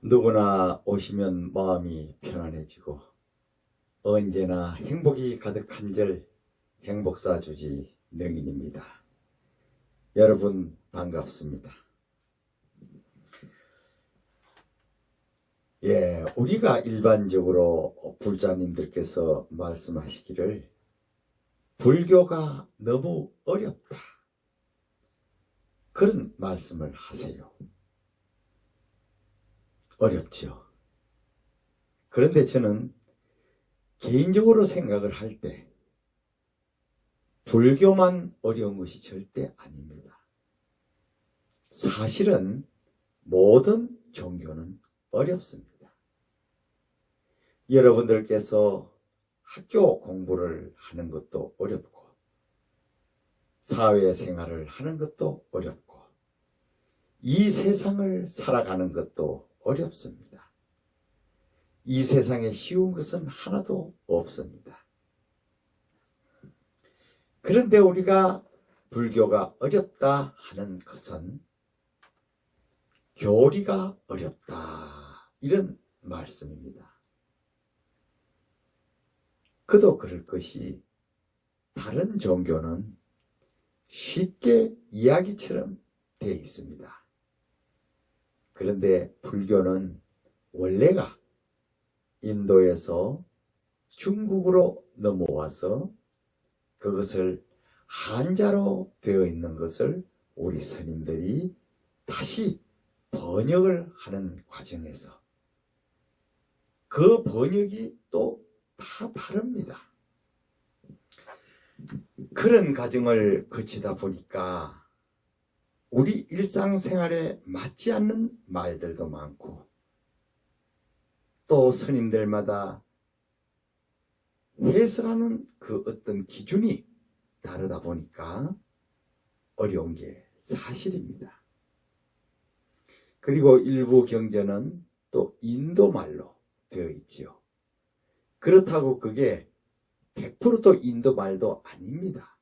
누구나 오시면 마음이 편안해지고 언제나 행복이 가득한 절 행복사 주지 능인입니다. 여러분 반갑습니다. 우리가 일반적으로 불자님들께서 말씀하시기를 불교가 너무 어렵다, 그런 말씀을 하세요. 어렵죠. 그런데 저는 개인적으로 생각을 할 때 불교만 어려운 것이 절대 아닙니다. 사실은 모든 종교는 어렵습니다. 여러분들께서 학교 공부를 하는 것도 어렵고 사회생활을 하는 것도 어렵고 이 세상을 살아가는 것도 어렵습니다. 이 세상에 쉬운 것은 하나도 없습니다. 그런데 우리가 불교가 어렵다 하는 것은 교리가 어렵다, 이런 말씀입니다. 그도 그럴 것이 다른 종교는 쉽게 이야기처럼 되어 있습니다. 그런데 불교는 원래가 인도에서 중국으로 넘어와서 그것을 한자로 되어 있는 것을 우리 스님들이 다시 번역을 하는 과정에서 그 번역이 또 다 다릅니다. 그런 과정을 거치다 보니까 우리 일상생활에 맞지 않는 말들도 많고 또 스님들마다 해설하는 그 어떤 기준이 다르다 보니까 어려운 게 사실입니다. 그리고 일부 경전은 또 인도말로 되어 있지요. 그렇다고 그게 100%도 인도말도 아닙니다.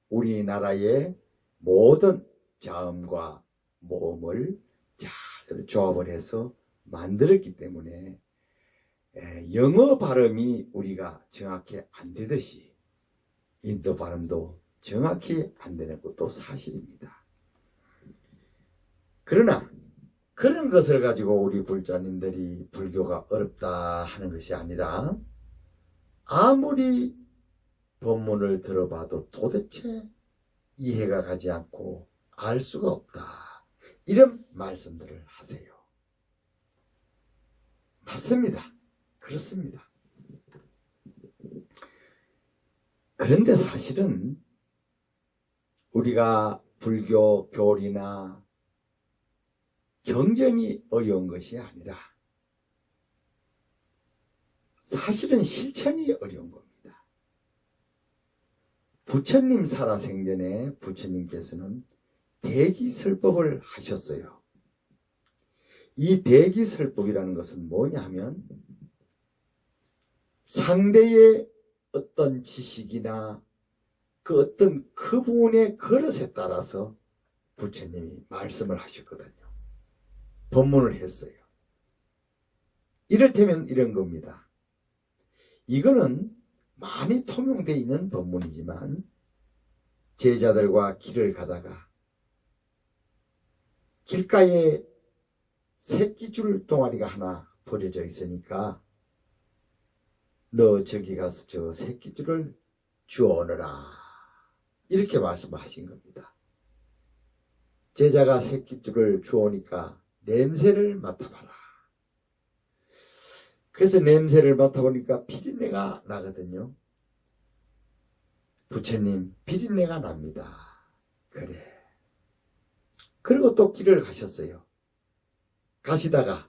우리나라의 모든 자음과 모음을 잘 조합을 해서 만들었기 때문에 영어 발음이 우리가 정확히 안 되듯이 인도 발음도 정확히 안 되는 것도 사실입니다. 그러나 그런 것을 가지고 우리 불자님들이 불교가 어렵다 하는 것이 아니라 아무리 법문을 들어봐도 도대체 이해가 가지 않고 알 수가 없다, 이런 말씀들을 하세요. 맞습니다. 그렇습니다. 그런데 사실은 우리가 불교 교리나 경전이 어려운 것이 아니라 사실은 실천이 어려운 겁니다. 부처님 살아생전에 부처님께서는 대기설법을 하셨어요. 이 대기설법이라는 것은 뭐냐 하면 상대의 어떤 지식이나 그 어떤 그분의 그릇에 따라서 부처님이 말씀을 하셨거든요. 법문을 했어요. 이를테면 이런 겁니다. 이거는 많이 통용되어 있는 법문이지만 제자들과 길을 가다가 길가에 새끼줄 동아리가 하나 버려져 있으니까 너 저기 가서 저 새끼줄을 주워오너라, 이렇게 말씀하신 겁니다. 제자가 새끼줄을 주워오니까 냄새를 맡아봐라. 그래서 냄새를 맡아보니까 비린내가 나거든요. 부처님, 비린내가 납니다. 그래. 그리고 또 길을 가셨어요. 가시다가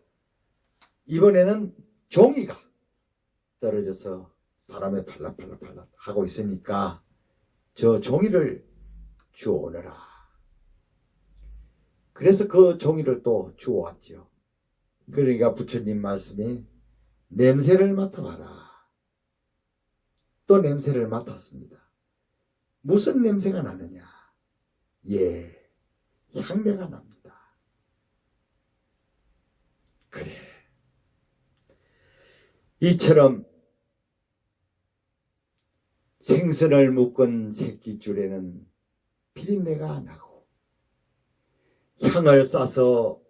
이번에는 종이가 떨어져서 바람에 팔락팔락 하고 있으니까 저 종이를 주워오너라. 그래서 그 종이를 또 주워왔죠. 그러니까 부처님 말씀이 냄새를 맡아봐라. 또 냄새를 맡았습니다. 무슨 냄새가 나느냐? 향내가 납니다. 그래, 이처럼 생선을 묶은 새끼줄에는 비린내가 나고 향을 싸서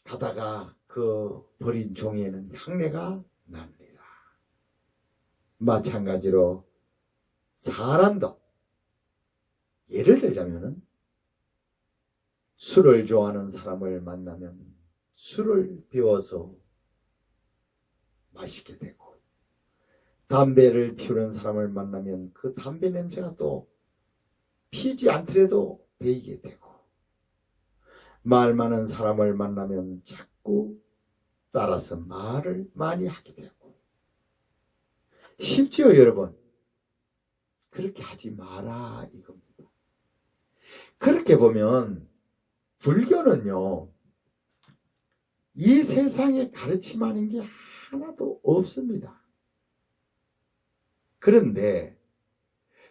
가다가 그 버린 종이에는 향내가 납니다. 마찬가지로 사람도 예를 들자면은 술을 좋아하는 사람을 만나면 술을 배워서 마시게 되고, 담배를 피우는 사람을 만나면 그 담배 냄새가 또 피지 않더라도 배이게 되고, 말 많은 사람을 만나면 자꾸 따라서 말을 많이 하게 되고. 쉽지요, 여러분? 그렇게 하지 마라 이겁니다. 그렇게 보면 불교는요, 이 세상에 가르침하는 게 하나도 없습니다. 그런데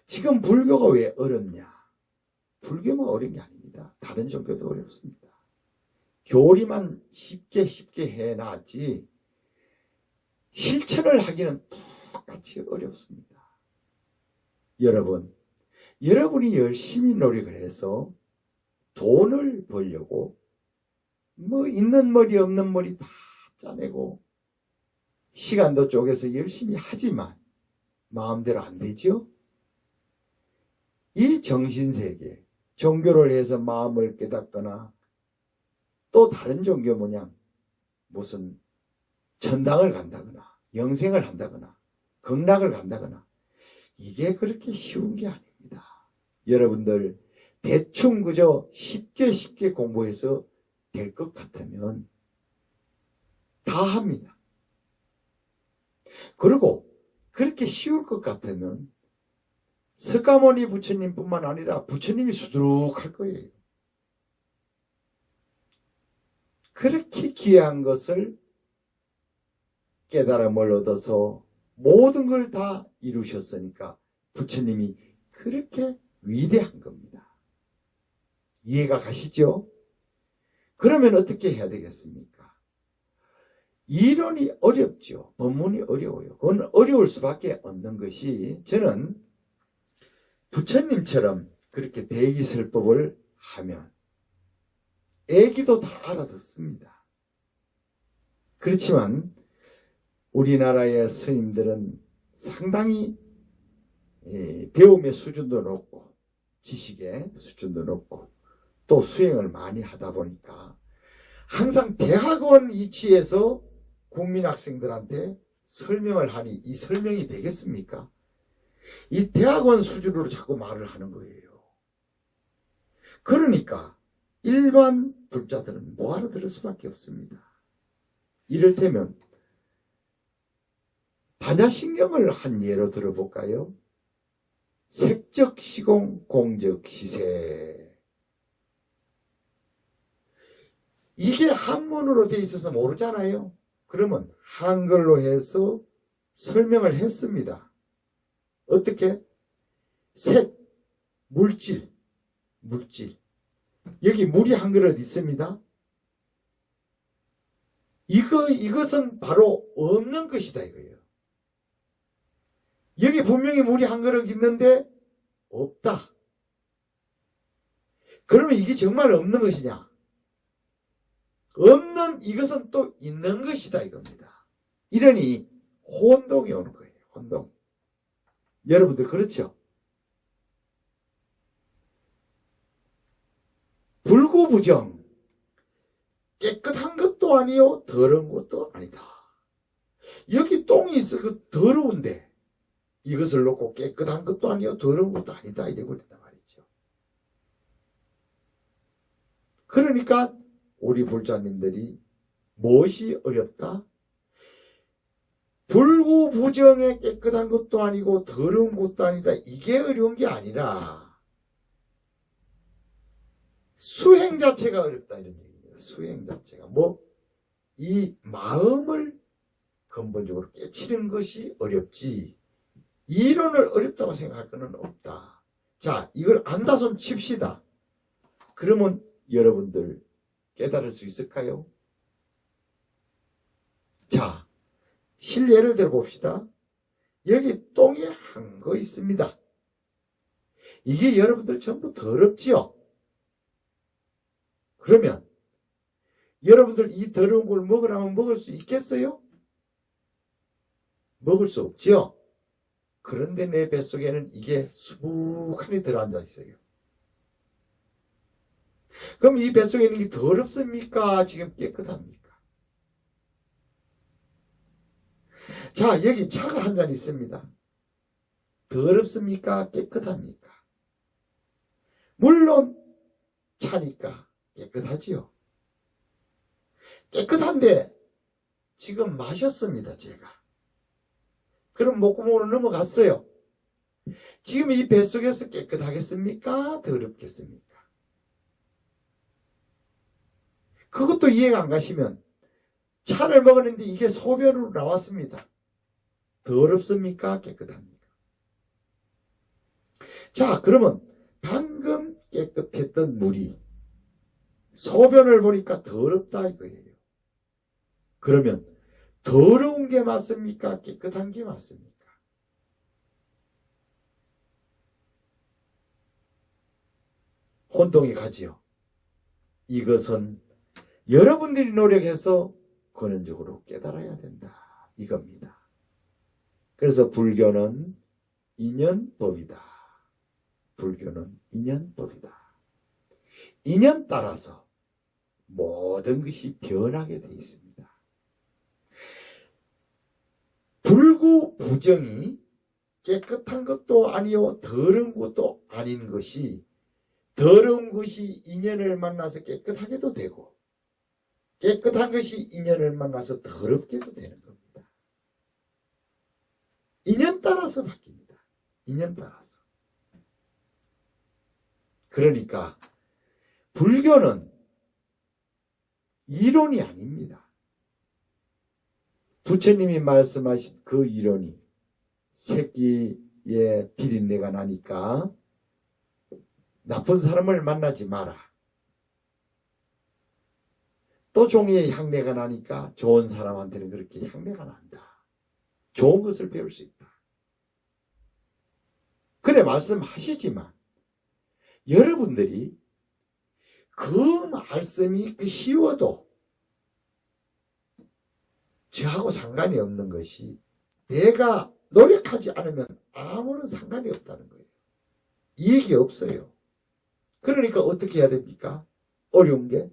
지금 불교가 왜 어렵냐? 불교만 어려운 게 아닙니다. 다른 종교도 어렵습니다. 교리만 쉽게 해놨지 실천을 하기는 똑같이 어렵습니다. 여러분이 열심히 노력을 해서 돈을 벌려고 뭐 있는 머리 없는 머리 다 짜내고 시간도 쪼개서 열심히 하지만 마음대로 안 되죠? 이 정신세계, 종교를 해서 마음을 깨닫거나 또 다른 종교 모양 무슨 천당을 간다거나 영생을 한다거나 극락을 간다거나 이게 그렇게 쉬운 게 아닙니다. 여러분들 대충 그저 쉽게 공부해서 될 것 같으면 다 합니다. 그리고 그렇게 쉬울 것 같으면 석가모니 부처님뿐만 아니라 부처님이 수두룩할 거예요. 그렇게 귀한 것을 깨달음을 얻어서 모든 걸 다 이루셨으니까 부처님이 그렇게 위대한 겁니다. 이해가 가시죠? 그러면 어떻게 해야 되겠습니까? 이론이 어렵죠. 법문이 어려워요. 그건 어려울 수밖에 없는 것이, 저는 부처님처럼 그렇게 대기설법을 하면 애기도 다 알아듣습니다. 그렇지만 우리나라의 스님들은 상당히 배움의 수준도 높고 지식의 수준도 높고 또 수행을 많이 하다 보니까 항상 대학원 이치에서 국민학생들한테 설명을 하니 이 설명이 되겠습니까? 이 대학원 수준으로 자꾸 말을 하는 거예요. 그러니까 일반 불자들은 뭐 알아들을 수밖에 없습니다. 이를테면 반야신경을 한 예로 들어볼까요? 색적 시공 공적 시세. 이게 한문으로 되어 있어서 모르잖아요. 그러면 한글로 해서 설명을 했습니다. 어떻게? 색, 물질. 여기 물이 한 그릇 있습니다. 이것은 바로 없는 것이다 이거예요. 여기 분명히 물이 한 그릇 있는데 없다. 그러면 이게 정말 없는 것이냐? 없는 이것은 또 있는 것이다 이겁니다. 이러니 혼동이 오는 거예요. 혼동. 여러분들 그렇죠? 불구부정. 깨끗한 것도 아니요 더러운 것도 아니다. 여기 똥이 있어 더러운데 이것을 놓고 깨끗한 것도 아니요 더러운 것도 아니다 이래버린단 말이죠. 그러니까 우리 불자님들이 무엇이 어렵다? 불구부정에 깨끗한 것도 아니고 더러운 것도 아니다. 이게 어려운 게 아니라 수행 자체가 어렵다 이런 얘기입니다. 수행 자체가 이 마음을 근본적으로 깨치는 것이 어렵지 이론을 어렵다고 생각할 것은 없다. 자, 이걸 안다 손 칩시다. 그러면 여러분들 깨달을 수 있을까요? 자, 실례를 들어봅시다. 여기 똥이 한 거 있습니다. 이게 여러분들 전부 더럽지요? 그러면 여러분들 이 더러운 걸 먹으라면 먹을 수 있겠어요? 먹을 수 없지요? 그런데 내 뱃속에는 이게 수북하니 들어앉아 있어요. 그럼 이 뱃속에 있는 게 더럽습니까? 지금 깨끗합니까? 자, 여기 차가 한 잔 있습니다. 더럽습니까? 깨끗합니까? 물론 차니까 깨끗하지요. 깨끗한데 지금 마셨습니다, 제가. 그럼 목구멍으로 넘어갔어요. 지금 이 뱃속에서 깨끗하겠습니까? 더럽겠습니까? 그것도 이해가 안 가시면 차를 먹었는데 이게 소변으로 나왔습니다. 더럽습니까? 깨끗합니까? 자, 그러면 방금 깨끗했던 물이 소변을 보니까 더럽다 이거예요. 그러면 더러운 게 맞습니까? 깨끗한 게 맞습니까? 혼동이 가지요. 이것은 여러분들이 노력해서 근원적으로 깨달아야 된다. 이겁니다. 그래서 불교는 인연법이다. 불교는 인연법이다. 인연 따라서 모든 것이 변하게 되어 있습니다. 불구부정이 깨끗한 것도 아니요 더러운 것도 아닌 것이 더러운 것이 인연을 만나서 깨끗하게도 되고 깨끗한 것이 인연을 만나서 더럽게도 되는 겁니다. 인연 따라서 바뀝니다. 인연 따라서. 그러니까 불교는 이론이 아닙니다. 부처님이 말씀하신 그 이론이 새끼의 비린내가 나니까 나쁜 사람을 만나지 마라. 또 종이의 향내가 나니까 좋은 사람한테는 그렇게 향내가 난다. 좋은 것을 배울 수 있다. 그래 말씀하시지만 여러분들이 그 말씀이 쉬워도 저하고 상관이 없는 것이 내가 노력하지 않으면 아무런 상관이 없다는 거예요. 이익이 없어요. 그러니까 어떻게 해야 됩니까? 어려운 게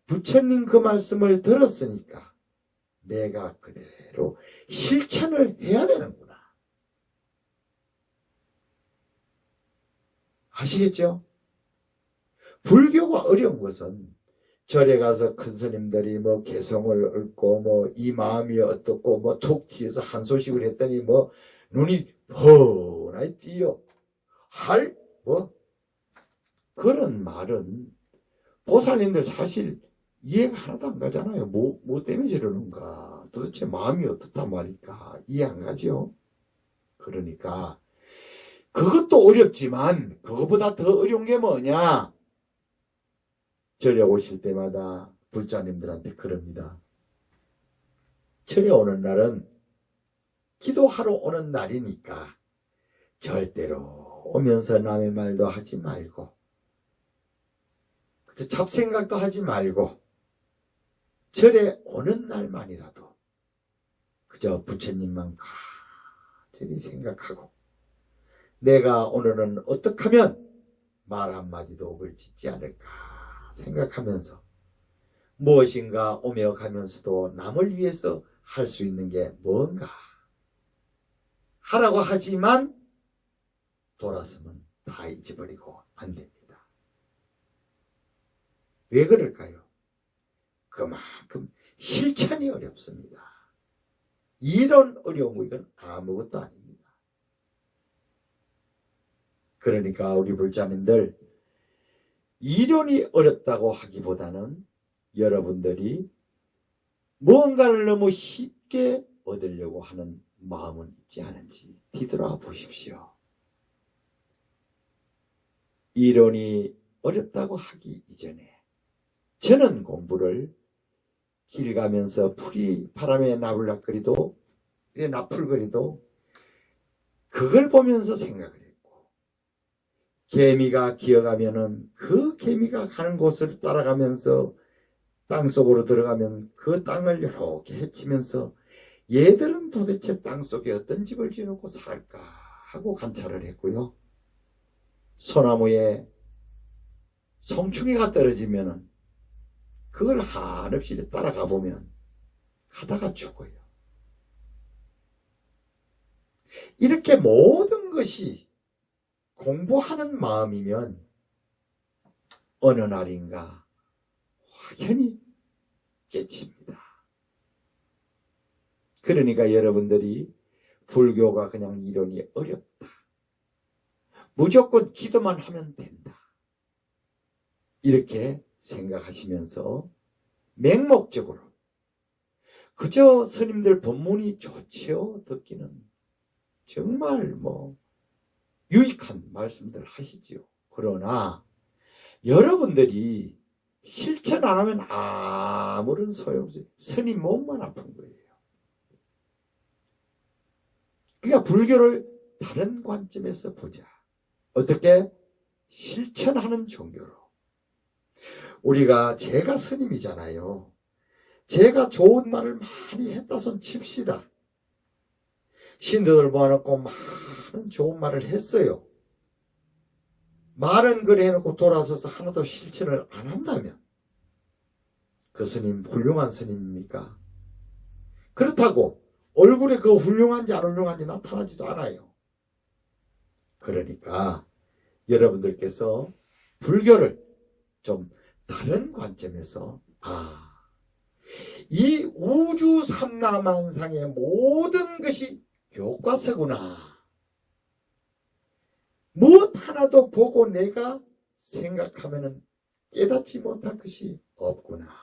부처님 그 말씀을 들었으니까 내가 그대로 실천을 해야 되는구나. 아시겠죠? 불교가 어려운 것은 절에 가서 큰 스님들이 개성을 읊고 이 마음이 어떻고 툭 튀어서 한 소식을 했더니 눈이 훤하게 띄어 그런 말은 보살님들 사실 이해가 하나도 안 가잖아요. 뭐 때문에 저러는가? 도대체 마음이 어떻단 말일까? 이해 안 가죠? 그러니까 그것도 어렵지만 그것보다 더 어려운 게 뭐냐? 절에 오실 때마다 불자님들한테 그럽니다. 절에 오는 날은 기도하러 오는 날이니까 절대로 오면서 남의 말도 하지 말고 잡생각도 하지 말고 절에 오는 날만이라도 그저 부처님만 가만히 생각하고 내가 오늘은 어떻게 하면 말 한마디도 옥을 짓지 않을까 생각하면서 무엇인가 오며 가면서도 남을 위해서 할 수 있는 게 뭔가 하라고 하지만 돌아서면 다 잊어버리고 안 됩니다. 왜 그럴까요? 그만큼 실천이 어렵습니다. 이런 어려운 거 이건 아무것도 아닙니다. 그러니까 우리 불자님들 이론이 어렵다고 하기보다는 여러분들이 무언가를 너무 쉽게 얻으려고 하는 마음은 있지 않은지 뒤돌아 보십시오. 이론이 어렵다고 하기 이전에 저는 공부를 길 가면서 풀이 바람에 나불락거리도 나풀거리도 그걸 보면서 생각을 했고, 개미가 기어가면은 그 개미가 가는 곳을 따라가면서 땅속으로 들어가면 그 땅을 이렇게 헤치면서 얘들은 도대체 땅속에 어떤 집을 지어놓고 살까 하고 관찰을 했고요. 소나무에 송충이가 떨어지면은 그걸 한없이 따라가 보면 가다가 죽어요. 이렇게 모든 것이 공부하는 마음이면 어느 날인가 확연히 깨칩니다. 그러니까 여러분들이 불교가 그냥 이론이 어렵다, 무조건 기도만 하면 된다, 이렇게 생각하시면서 맹목적으로 그저 스님들 법문이 좋지요, 듣기는 정말 유익한 말씀들 하시지요. 그러나 여러분들이 실천 안 하면 아무런 소용없어요. 스님 몸만 아픈 거예요. 그러니까 불교를 다른 관점에서 보자. 어떻게? 실천하는 종교로. 제가 스님이잖아요. 제가 좋은 말을 많이 했다 손 칩시다. 신도들 모아놓고 많은 좋은 말을 했어요. 말은 그래 해놓고 돌아서서 하나도 실천을 안 한다면 그 스님 훌륭한 스님입니까? 그렇다고 얼굴에 그 훌륭한지 안 훌륭한지 나타나지도 않아요. 그러니까 여러분들께서 불교를 좀 다른 관점에서 이 우주 삼라만상의 모든 것이 교과서구나, 무엇 하나도 보고 내가 생각하면 깨닫지 못할 것이 없구나.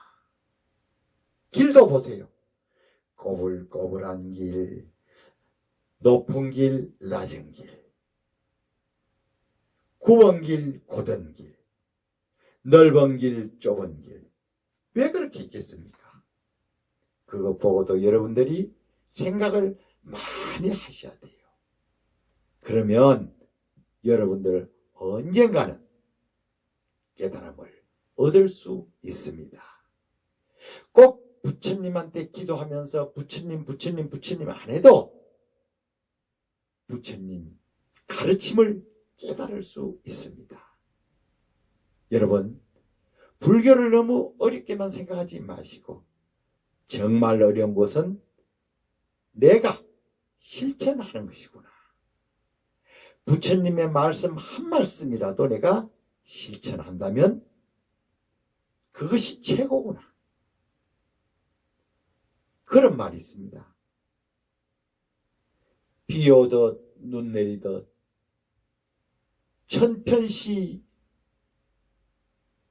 길도 보세요. 꼬불꼬불한 길, 높은 길, 낮은 길, 굽은 길, 곧은 길, 넓은 길, 좁은 길. 왜 그렇게 있겠습니까? 그거 보고도 여러분들이 생각을 많이 하셔야 돼요. 그러면 여러분들 언젠가는 깨달음을 얻을 수 있습니다. 꼭 부처님한테 기도하면서 부처님 안 해도 부처님 가르침을 깨달을 수 있습니다. 여러분, 불교를 너무 어렵게만 생각하지 마시고 정말 어려운 것은 내가 실천하는 것이구나. 부처님의 말씀 한 말씀이라도 내가 실천한다면 그것이 최고구나. 그런 말이 있습니다. 비 오듯 눈 내리듯 천편시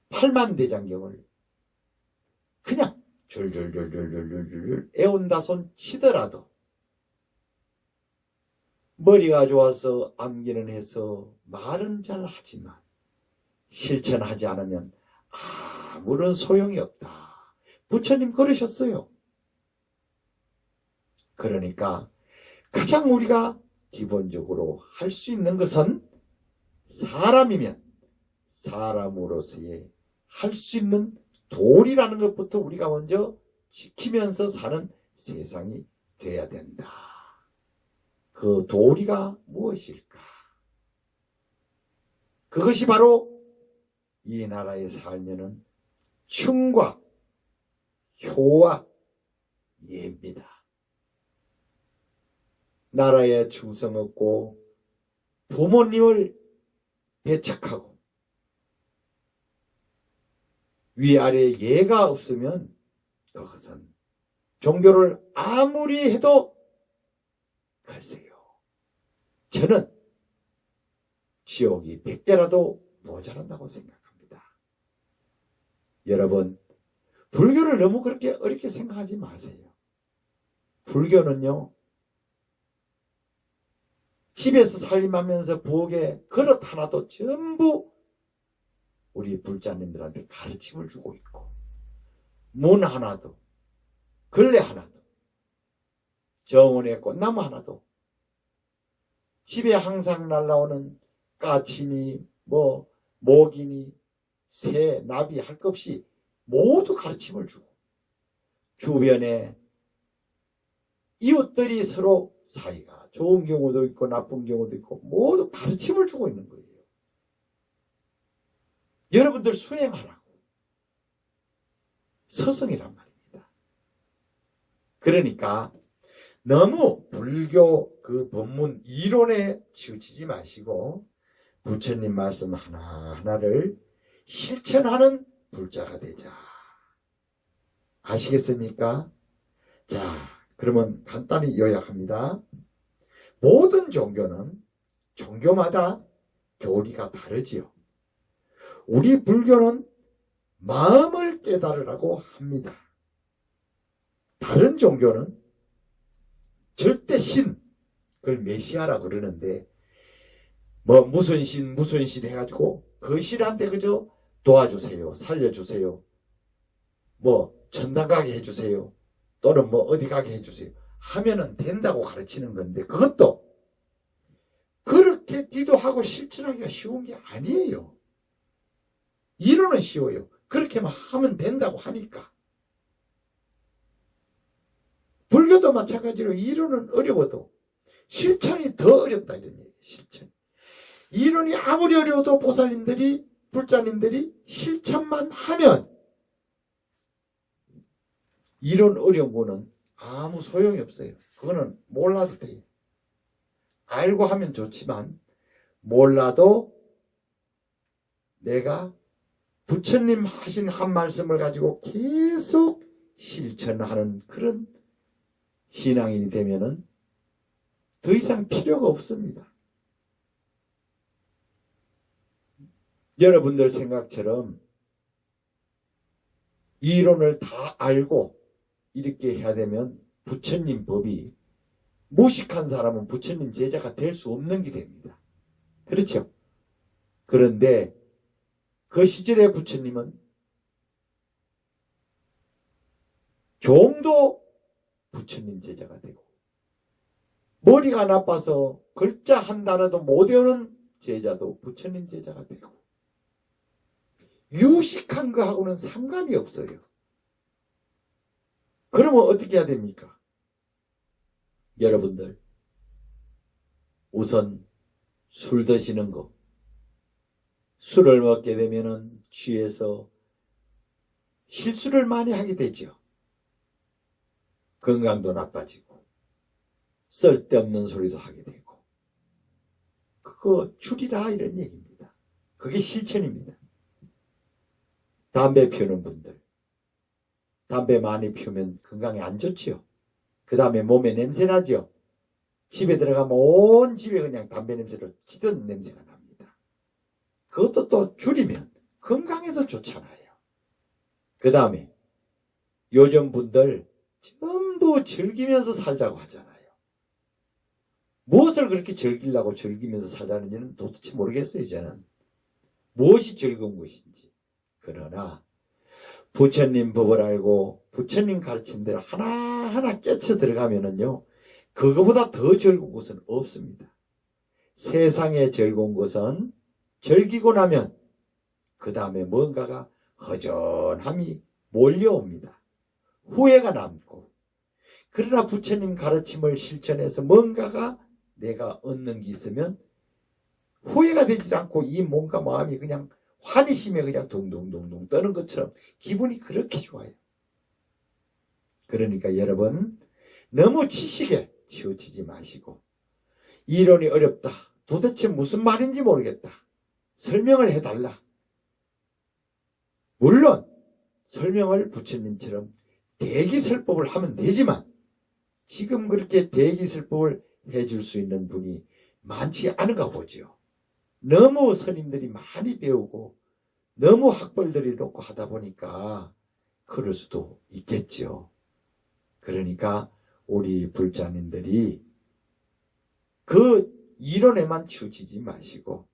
팔만대장경을 그냥 줄줄줄줄줄줄 애온다손 치더라도 머리가 좋아서 암기는 해서 말은 잘 하지만 실천하지 않으면 아무런 소용이 없다. 부처님 그러셨어요. 그러니까 가장 우리가 기본적으로 할 수 있는 것은 사람이면 사람으로서의 할 수 있는 도리라는 것부터 우리가 먼저 지키면서 사는 세상이 돼야 된다. 그 도리가 무엇일까? 그것이 바로 이 나라에 살면은 충과 효와 예입니다. 나라에 충성 없고 부모님을 배척하고 위아래 예가 없으면 그것은 종교를 아무리 해도 글쎄요, 저는 지옥이 100개라도 모자란다고 생각합니다. 여러분, 불교를 너무 그렇게 어렵게 생각하지 마세요. 불교는요, 집에서 살림하면서 부엌에 그릇 하나도 전부 우리 불자님들한테 가르침을 주고 있고, 문 하나도 걸레 하나도, 정원에 꽃나무 하나도, 집에 항상 날라오는 까치니 뭐 모기니 새, 나비 할 것 없이 모두 가르침을 주고, 주변에 이웃들이 서로 사이가 좋은 경우도 있고 나쁜 경우도 있고 모두 가르침을 주고 있는 거예요. 여러분들 수행하라고. 서성이란 말입니다. 그러니까 너무 불교 그 법문 이론에 치우치지 마시고 부처님 말씀 하나하나를 실천하는 불자가 되자. 아시겠습니까? 자, 그러면 간단히 요약합니다. 모든 종교는 종교마다 교리가 다르지요. 우리 불교는 마음을 깨달으라고 합니다. 다른 종교는 절대 신, 그걸 메시아라고 그러는데 뭐 무슨 신 해가지고 그 신한테 그저 도와주세요, 살려주세요, 뭐 천당 가게 해주세요, 또는 뭐 어디 가게 해주세요 하면은 된다고 가르치는 건데, 그것도 그렇게 기도하고 실천하기가 쉬운 게 아니에요. 이론은 쉬워요. 그렇게만 하면 된다고 하니까. 불교도 마찬가지로 이론은 어려워도 실천이 더 어렵다 이런 얘기예요. 실천. 이론이 아무리 어려워도 보살님들이, 불자님들이 실천만 하면 이론 어려운 거는 아무 소용이 없어요. 그거는 몰라도 돼요. 알고 하면 좋지만 몰라도 내가 부처님 하신 한 말씀을 가지고 계속 실천하는 그런 신앙인이 되면은 더 이상 필요가 없습니다. 여러분들 생각처럼 이론을 다 알고 이렇게 해야 되면 부처님 법이 무식한 사람은 부처님 제자가 될 수 없는 게 됩니다. 그렇죠? 그런데 그 시절의 부처님은 종도 부처님 제자가 되고, 머리가 나빠서 글자 한 단어도 못 외우는 제자도 부처님 제자가 되고, 유식한 거하고는 상관이 없어요. 그러면 어떻게 해야 됩니까? 여러분들, 우선 술 드시는 거, 술을 먹게 되면은 취해서 실수를 많이 하게 되죠. 건강도 나빠지고 쓸데없는 소리도 하게 되고, 그거 줄이라 이런 얘기입니다. 그게 실천입니다. 담배 피우는 분들, 담배 많이 피우면 건강에 안 좋지요. 그 다음에 몸에 냄새 나죠. 집에 들어가면 온 집에 그냥 담배 냄새로 찌든 냄새가 납니다. 그것도 또 줄이면 건강에도 좋잖아요. 그 다음에 요즘 분들 전부 즐기면서 살자고 하잖아요. 무엇을 그렇게 즐기려고 즐기면서 살자는지는 도대체 모르겠어요. 저는 무엇이 즐거운 것인지. 그러나 부처님 법을 알고 부처님 가르침대로 하나하나 깨쳐 들어가면은요, 그거보다 더 즐거운 것은 없습니다. 세상에 즐거운 것은 즐기고 나면 그 다음에 뭔가가 허전함이 몰려옵니다. 후회가 남고. 그러나 부처님 가르침을 실천해서 뭔가가 내가 얻는 게 있으면 후회가 되지 않고 이 몸과 마음이 그냥 환희심에 그냥 둥둥둥둥 떠는 것처럼 기분이 그렇게 좋아요. 그러니까 여러분, 너무 지식에 치우치지 마시고, 이론이 어렵다, 도대체 무슨 말인지 모르겠다, 설명을 해달라. 물론 설명을 부처님처럼 대기설법을 하면 되지만 지금 그렇게 대기설법을 해줄 수 있는 분이 많지 않은가 보죠. 너무 스님들이 많이 배우고 너무 학벌들이 높고 하다 보니까 그럴 수도 있겠죠. 그러니까 우리 불자님들이 그 이론에만 치우치지 마시고,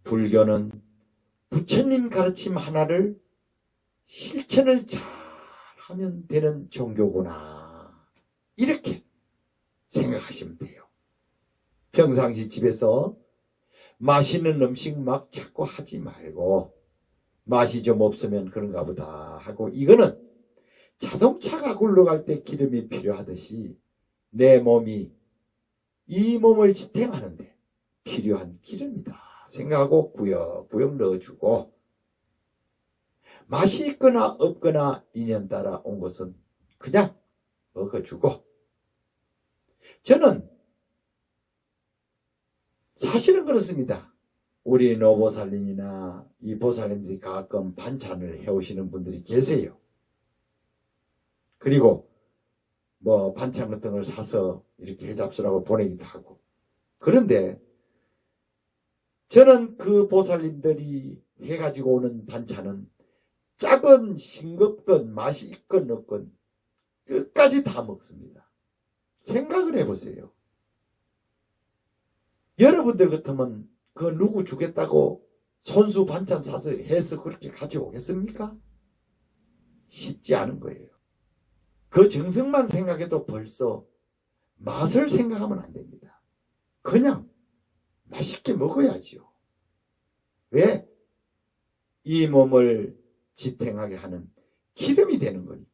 불교는 부처님 가르침 하나를 실천을 잘 하면 되는 종교구나 이렇게 생각하시면 돼요. 평상시 집에서 맛있는 음식 막 자꾸 하지 말고 맛이 좀 없으면 그런가 보다 하고, 이거는 자동차가 굴러갈 때 기름이 필요하듯이 내 몸이 이 몸을 지탱하는데 필요한 기름이다 생각하고 구역구역 넣어주고, 맛이 있거나 없거나 인연 따라 온 것은 그냥 먹어주고, 저는 사실은 그렇습니다. 우리 노보살님이나 이 보살님들이 가끔 반찬을 해오시는 분들이 계세요. 그리고 뭐 반찬 같은 걸 사서 이렇게 해잡수라고 보내기도 하고. 그런데 저는 그 보살님들이 해가지고 오는 반찬은 작은 싱겁건 맛이 있건 없건 끝까지 다 먹습니다. 생각을 해보세요. 여러분들 같으면 그 누구 주겠다고 손수 반찬 사서 해서 그렇게 가져오겠습니까? 쉽지 않은 거예요. 그 정성만 생각해도 벌써 맛을 생각하면 안 됩니다. 그냥 맛있게 먹어야지요. 왜? 이 몸을 지탱하게 하는 기름이 되는 거니까.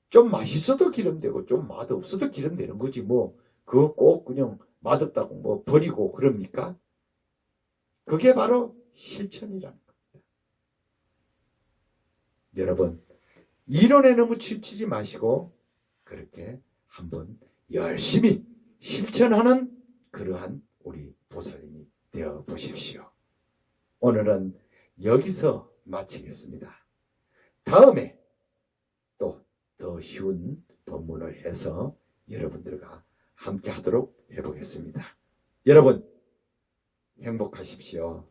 좀 맛있어도 기름되고 좀 맛없어도 기름되는 거지 뭐 그거 꼭 그냥 맛없다고 뭐 버리고 그럽니까? 그게 바로 실천이라는 겁니다. 여러분, 이론에 너무 치우치지 마시고 그렇게 한번 열심히 실천하는 그러한 우리 보살님이 되어 보십시오. 오늘은 여기서 마치겠습니다. 다음에 또 더 쉬운 법문을 해서 여러분들과 함께 하도록 해보겠습니다. 여러분 행복하십시오.